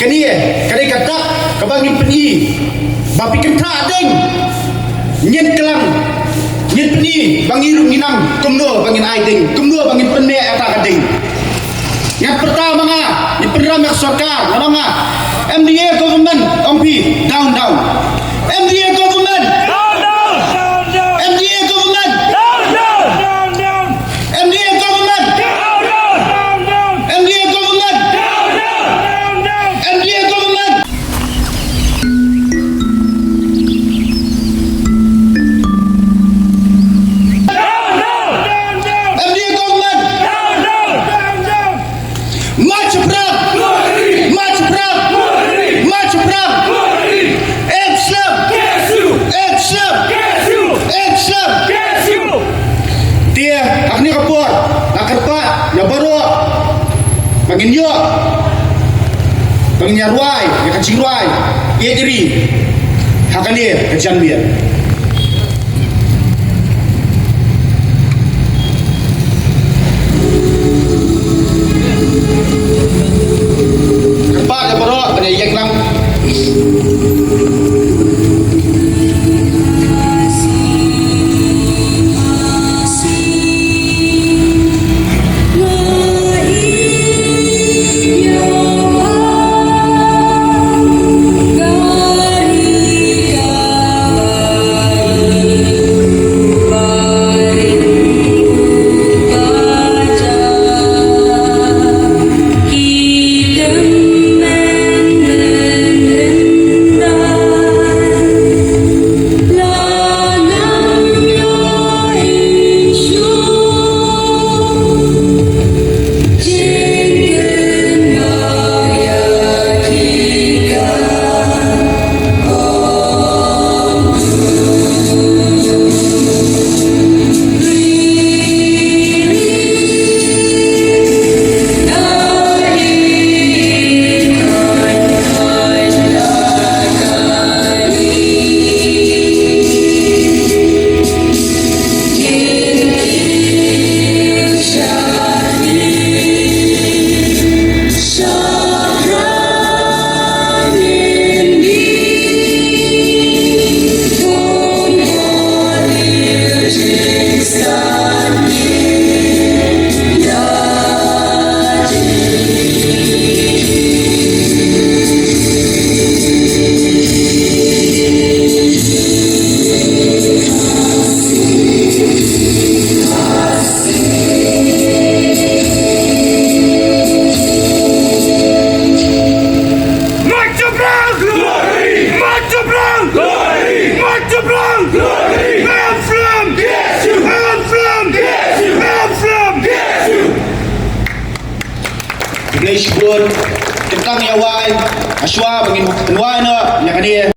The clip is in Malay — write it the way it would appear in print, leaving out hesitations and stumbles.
Kani kadai katak kabangin peni bapi kentra deng nyen kelang nyen peni bangirum minang kumno bangin aiding kumno bangin penne eta kading. Yang pertama nga ipenram sarkar nga MDA government ompi down MDA government down MDA government down MDA government down MDA government down MDA government. MDA government March Pram March Pram March Pram Action Action Action Dia akni kapur nakarpa ya baru pangin yo pangin yarwai ya kacirwai ya diri hakani kajian biar kerpa ya baru pada yang lang English good tentang yawai aswa bangin penwa na nya kani